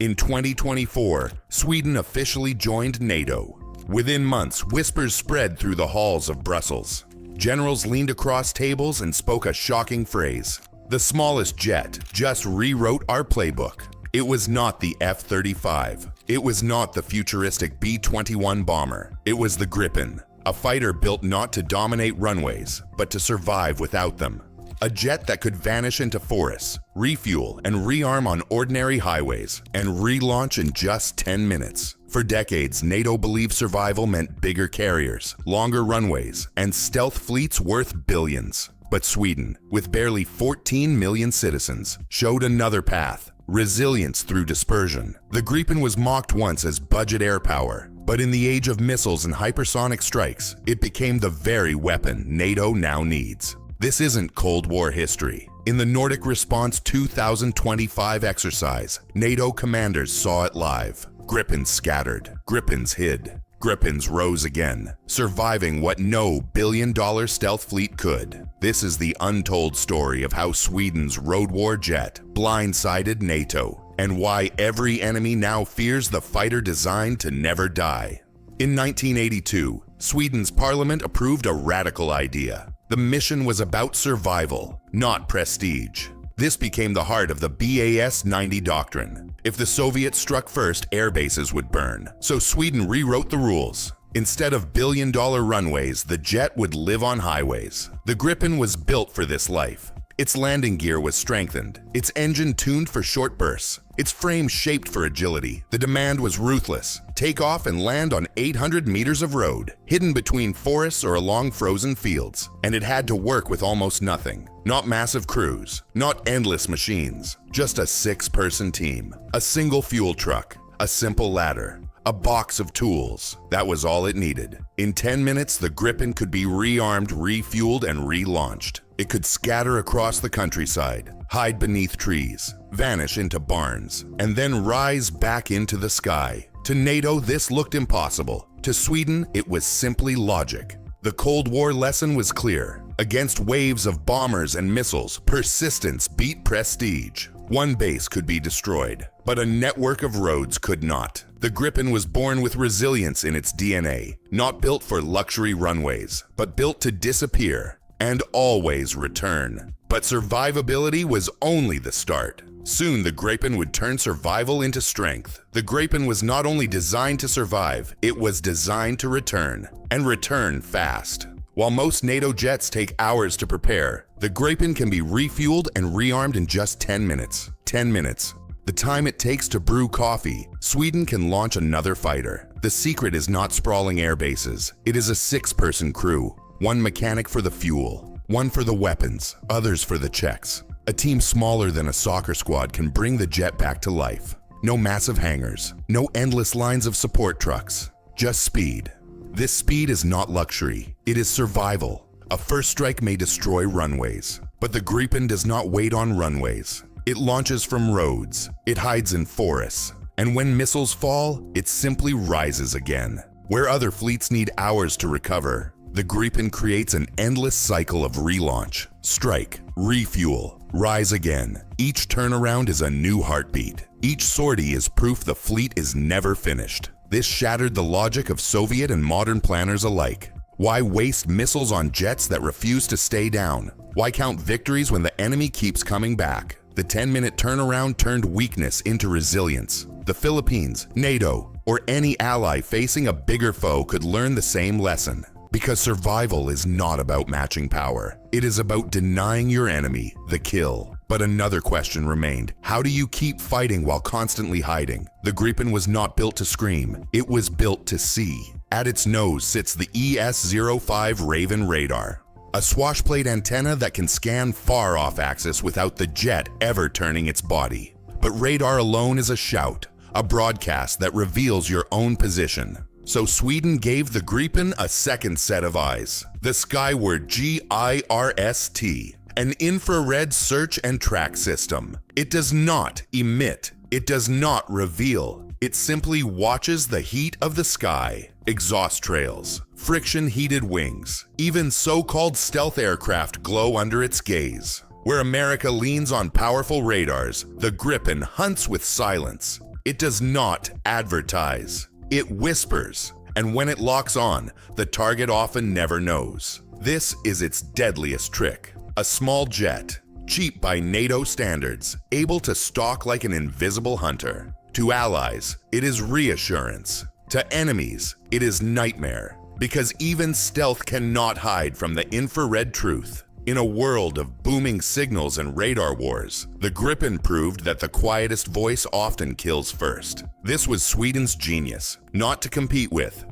In 2024, Sweden officially joined NATO. Within months, whispers spread through the halls of Brussels. Generals leaned across tables and spoke a shocking phrase. The smallest jet just rewrote our playbook. It was not the F-35. It was not the futuristic B-21 bomber. It was the Gripen, a fighter built not to dominate runways, but to survive without them. A jet that could vanish into forests, refuel and rearm on ordinary highways, and relaunch in just 10 minutes. For decades, NATO believed survival meant bigger carriers, longer runways, and stealth fleets worth billions. But Sweden, with barely 14 million citizens, showed another path: resilience through dispersion. The Gripen was mocked once as budget air power, but in the age of missiles and hypersonic strikes, it became the very weapon NATO now needs. This isn't Cold War history. In the Nordic Response 2025 exercise, NATO commanders saw it live. Gripens scattered, Gripens hid, Gripens rose again, surviving what no billion-dollar stealth fleet could. This is the untold story of how Sweden's road war jet blindsided NATO, and why every enemy now fears the fighter designed to never die. In 1982, Sweden's parliament approved a radical idea. The mission was about survival, not prestige. This became the heart of the BAS-90 doctrine. If the Soviets struck first, air bases would burn. So Sweden rewrote the rules. Instead of billion-dollar runways, the jet would live on highways. The Gripen was built for this life. Its landing gear was strengthened, its engine tuned for short bursts, its frame shaped for agility. The demand was ruthless: take off and land on 800 meters of road, hidden between forests or along frozen fields. And it had to work with almost nothing. Not massive crews, not endless machines, just a 6-person team, a single fuel truck, a simple ladder, a box of tools. That was all it needed. In 10 minutes, the Gripen could be rearmed, refueled, and relaunched. It could scatter across the countryside, hide beneath trees, vanish into barns, and then rise back into the sky. To NATO, this looked impossible. To Sweden, it was simply logic. The Cold War lesson was clear. Against waves of bombers and missiles, persistence beat prestige. One base could be destroyed, but a network of roads could not. The Gripen was born with resilience in its DNA, not built for luxury runways, but built to disappear and always return. But survivability was only the start. Soon the Gripen would turn survival into strength. The Gripen was not only designed to survive, it was designed to return, and return fast. While most NATO jets take hours to prepare, the Gripen can be refueled and rearmed in just 10 minutes. 10 minutes. The time it takes to brew coffee, Sweden can launch another fighter. The secret is not sprawling air bases. It is a 6-person crew. One mechanic for the fuel, one for the weapons, others for the checks. A team smaller than a soccer squad can bring the jet back to life. No massive hangars, no endless lines of support trucks, just speed. This speed is not luxury, it is survival. A first strike may destroy runways, but the Gripen does not wait on runways. It launches from roads, it hides in forests, and when missiles fall, it simply rises again. Where other fleets need hours to recover, the Gripen creates an endless cycle of relaunch, strike, refuel, rise again. Each turnaround is a new heartbeat. Each sortie is proof the fleet is never finished. This shattered the logic of Soviet and modern planners alike. Why waste missiles on jets that refuse to stay down? Why count victories when the enemy keeps coming back? The 10-minute turnaround turned weakness into resilience. The Philippines, NATO, or any ally facing a bigger foe could learn the same lesson. Because survival is not about matching power. It is about denying your enemy the kill. But another question remained. How do you keep fighting while constantly hiding? The Gripen was not built to scream. It was built to see. At its nose sits the ES-05 Raven radar, a swashplate antenna that can scan far off axis without the jet ever turning its body. But radar alone is a shout, a broadcast that reveals your own position. So Sweden gave the Gripen a second set of eyes, the Skyward GIRST, an infrared search and track system. It does not emit, it does not reveal, it simply watches the heat of the sky, exhaust trails, friction-heated wings, even so-called stealth aircraft glow under its gaze. Where America leans on powerful radars, the Gripen hunts with silence. It does not advertise. It whispers, and when it locks on, the target often never knows. This is its deadliest trick. A small jet, cheap by NATO standards, able to stalk like an invisible hunter. To allies, it is reassurance. To enemies, it is nightmare, because even stealth cannot hide from the infrared truth. In a world of booming signals and radar wars, the Gripen proved that the quietest voice often kills first. This was Sweden's genius, not to compete with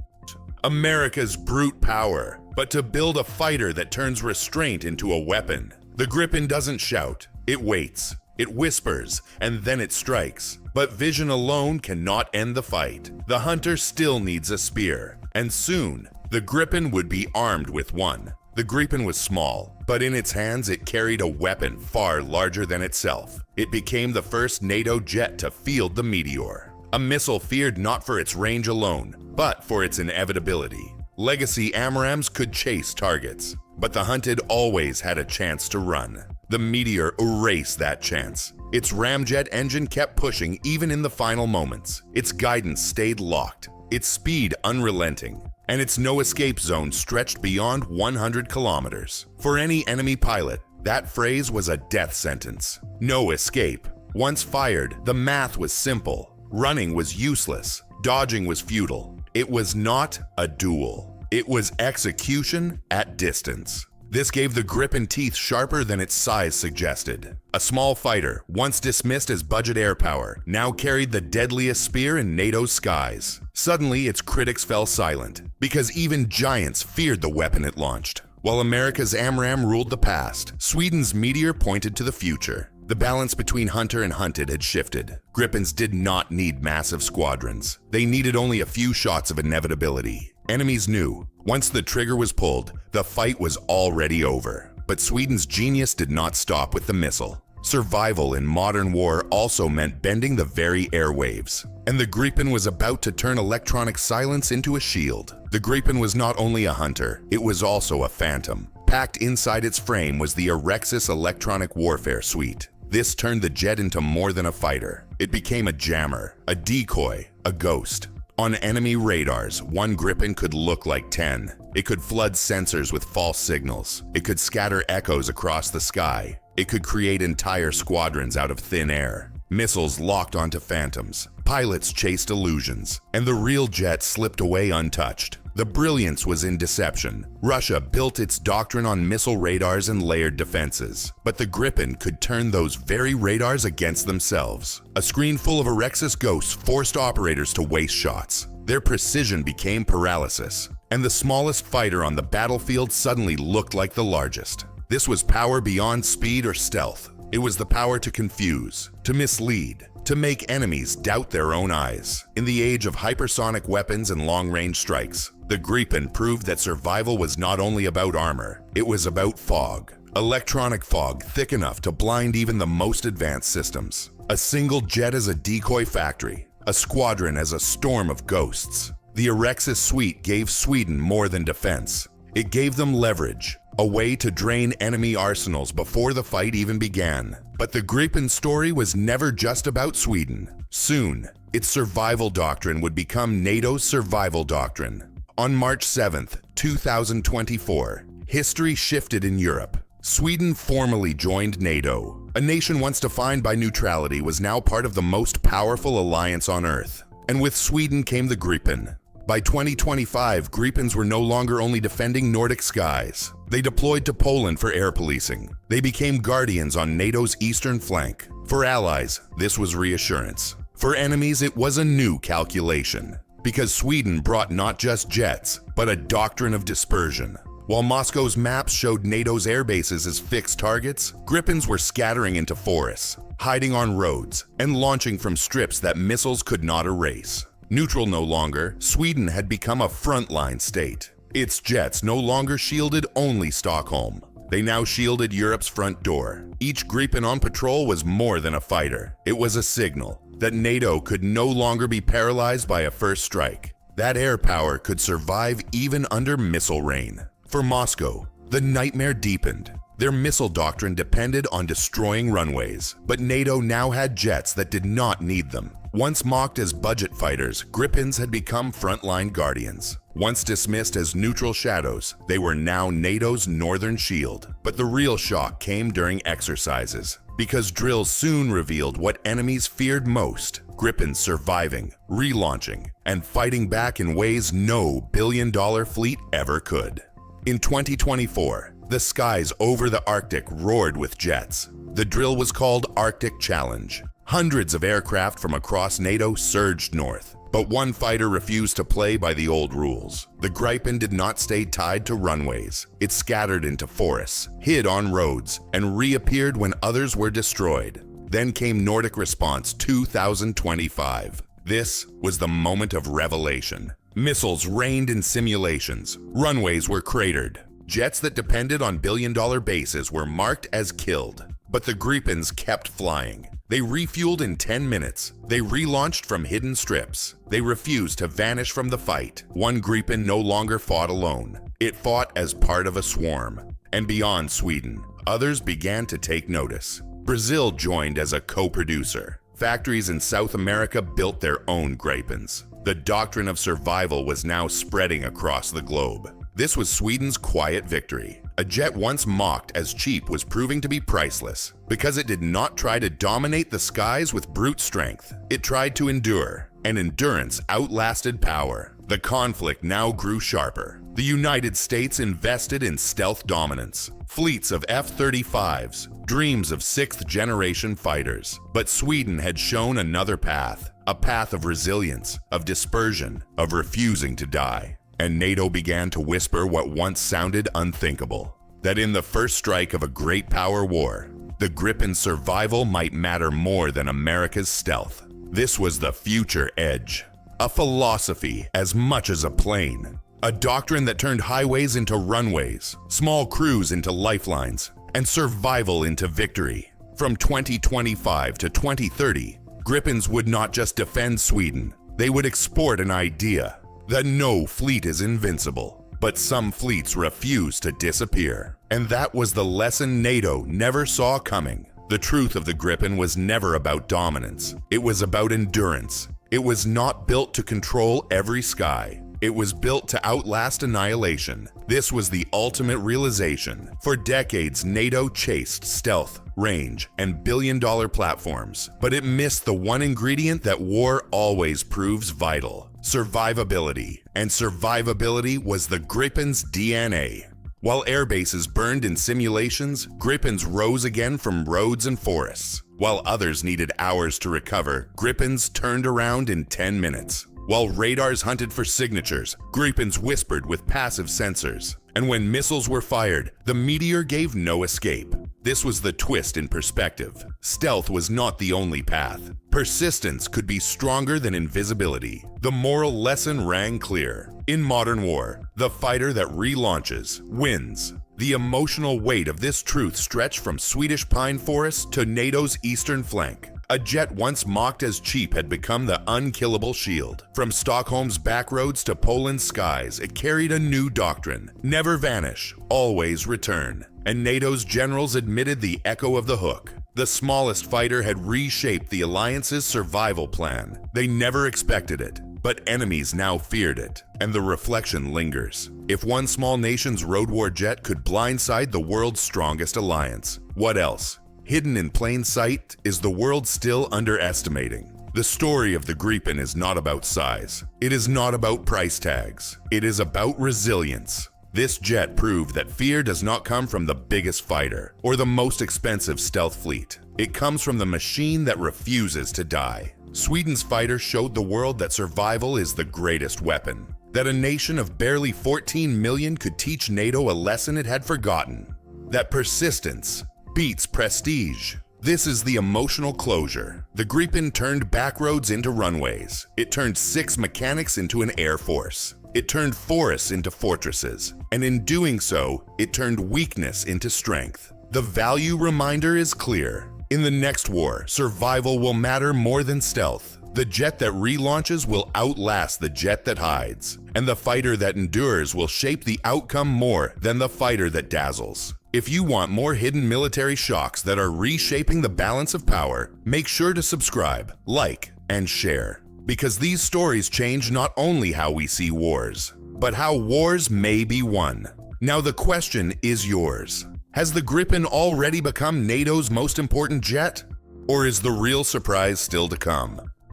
America's brute power, but to build a fighter that turns restraint into a weapon. The Gripen doesn't shout, it waits, it whispers, and then it strikes. But vision alone cannot end the fight. The hunter still needs a spear, and soon, the Gripen would be armed with one. The Gripen was small, but in its hands it carried a weapon far larger than itself. It became the first NATO jet to field the Meteor, a missile feared not for its range alone, but for its inevitability. Legacy AMRAAMs could chase targets, but the hunted always had a chance to run. The Meteor erased that chance. Its ramjet engine kept pushing even in the final moments. Its guidance stayed locked, its speed unrelenting, and its no-escape zone stretched beyond 100 kilometers. For any enemy pilot, that phrase was a death sentence. No escape. Once fired, the math was simple. Running was useless. Dodging was futile. It was not a duel. It was execution at distance. This gave the Gripen teeth sharper than its size suggested. A small fighter, once dismissed as budget air power, now carried the deadliest spear in NATO's skies. Suddenly, its critics fell silent, because even giants feared the weapon it launched. While America's AMRAAM ruled the past, Sweden's Meteor pointed to the future. The balance between hunter and hunted had shifted. Gripens did not need massive squadrons. They needed only a few shots of inevitability. Enemies knew, once the trigger was pulled, the fight was already over. But Sweden's genius did not stop with the missile. Survival in modern war also meant bending the very airwaves. And the Gripen was about to turn electronic silence into a shield. The Gripen was not only a hunter, it was also a phantom. Packed inside its frame was the Erexis electronic warfare suite. This turned the jet into more than a fighter. It became a jammer, a decoy, a ghost. On enemy radars, one Gripen could look like 10. It could flood sensors with false signals. It could scatter echoes across the sky. It could create entire squadrons out of thin air. Missiles locked onto phantoms. Pilots chased illusions. And the real jet slipped away untouched. The brilliance was in deception. Russia built its doctrine on missile radars and layered defenses. But the Gripen could turn those very radars against themselves. A screen full of Erexis ghosts forced operators to waste shots. Their precision became paralysis. And the smallest fighter on the battlefield suddenly looked like the largest. This was power beyond speed or stealth. It was the power to confuse, to mislead, to make enemies doubt their own eyes. In the age of hypersonic weapons and long-range strikes, the Gripen proved that survival was not only about armor, it was about fog. Electronic fog thick enough to blind even the most advanced systems. A single jet as a decoy factory, a squadron as a storm of ghosts. The Erexis suite gave Sweden more than defense. It gave them leverage, a way to drain enemy arsenals before the fight even began. But the Gripen story was never just about Sweden. Soon, its survival doctrine would become NATO's survival doctrine. On March 7th, 2024, history shifted in Europe. Sweden formally joined NATO. A nation once defined by neutrality was now part of the most powerful alliance on Earth. And with Sweden came the Gripen. By 2025, Gripens were no longer only defending Nordic skies. They deployed to Poland for air policing. They became guardians on NATO's eastern flank. For allies, this was reassurance. For enemies, it was a new calculation. Because Sweden brought not just jets, but a doctrine of dispersion. While Moscow's maps showed NATO's air bases as fixed targets, Gripens were scattering into forests, hiding on roads, and launching from strips that missiles could not erase. Neutral no longer, Sweden had become a frontline state. Its jets no longer shielded only Stockholm. They now shielded Europe's front door. Each Gripen on patrol was more than a fighter. It was a signal that NATO could no longer be paralyzed by a first strike. That air power could survive even under missile rain. For Moscow, the nightmare deepened. Their missile doctrine depended on destroying runways, but NATO now had jets that did not need them. Once mocked as budget fighters, Gripens had become frontline guardians. Once dismissed as neutral shadows, they were now NATO's northern shield. But the real shock came during exercises, because drills soon revealed what enemies feared most: Gripens surviving, relaunching, and fighting back in ways no billion-dollar fleet ever could. In 2024, the skies over the Arctic roared with jets. The drill was called Arctic Challenge. Hundreds of aircraft from across NATO surged north. But one fighter refused to play by the old rules. The Gripen did not stay tied to runways. It scattered into forests, hid on roads, and reappeared when others were destroyed. Then came Nordic Response 2025. This was the moment of revelation. Missiles rained in simulations. Runways were cratered. Jets that depended on billion-dollar bases were marked as killed. But the Gripens kept flying. They refueled in 10 minutes. They relaunched from hidden strips. They refused to vanish from the fight. One Gripen no longer fought alone. It fought as part of a swarm. And beyond Sweden, others began to take notice. Brazil joined as a co-producer. Factories in South America built their own Gripens. The doctrine of survival was now spreading across the globe. This was Sweden's quiet victory. A jet once mocked as cheap was proving to be priceless, because it did not try to dominate the skies with brute strength. It tried to endure, and endurance outlasted power. The conflict now grew sharper. The United States invested in stealth dominance. Fleets of F-35s, dreams of sixth-generation fighters. But Sweden had shown another path, a path of resilience, of dispersion, of refusing to die. And NATO began to whisper what once sounded unthinkable: that in the first strike of a great power war, the Gripen's survival might matter more than America's stealth. This was the future edge. A philosophy as much as a plane. A doctrine that turned highways into runways, small crews into lifelines, and survival into victory. From 2025 to 2030, Gripens would not just defend Sweden, they would export an idea: that no fleet is invincible, but some fleets refuse to disappear. And that was the lesson NATO never saw coming. The truth of the Gripen was never about dominance. It was about endurance. It was not built to control every sky. It was built to outlast annihilation. This was the ultimate realization. For decades, NATO chased stealth, range, and billion-dollar platforms, but it missed the one ingredient that war always proves vital: survivability. And survivability was the Gripen's DNA. While airbases burned in simulations, Gripens rose again from roads and forests. While others needed hours to recover, Gripens turned around in 10 minutes. While radars hunted for signatures, Gripens whispered with passive sensors. And when missiles were fired, the meteor gave no escape. This was the twist in perspective. Stealth was not the only path. Persistence could be stronger than invisibility. The moral lesson rang clear. In modern war, the fighter that relaunches wins. The emotional weight of this truth stretched from Swedish pine forests to NATO's eastern flank. A jet once mocked as cheap had become the unkillable shield. From Stockholm's backroads to Poland's skies, it carried a new doctrine: never vanish, always return. And NATO's generals admitted the echo of the hook. The smallest fighter had reshaped the alliance's survival plan. They never expected it, but enemies now feared it. And the reflection lingers. If one small nation's road war jet could blindside the world's strongest alliance, what else? Hidden in plain sight is the world still underestimating. The story of the Gripen is not about size. It is not about price tags. It is about resilience. This jet proved that fear does not come from the biggest fighter or the most expensive stealth fleet. It comes from the machine that refuses to die. Sweden's fighter showed the world that survival is the greatest weapon. That a nation of barely 14 million could teach NATO a lesson it had forgotten. That persistence beats prestige. This is the emotional closure. The Gripen turned backroads into runways. It turned 6 mechanics into an air force. It turned forests into fortresses. And in doing so, it turned weakness into strength. The value reminder is clear. In the next war, survival will matter more than stealth. The jet that relaunches will outlast the jet that hides. And the fighter that endures will shape the outcome more than the fighter that dazzles. If you want more hidden military shocks that are reshaping the balance of power, make sure to subscribe, like, and share. Because these stories change not only how we see wars, but how wars may be won. Now the question is yours. Has the Gripen already become NATO's most important jet? Or is the real surprise still to come?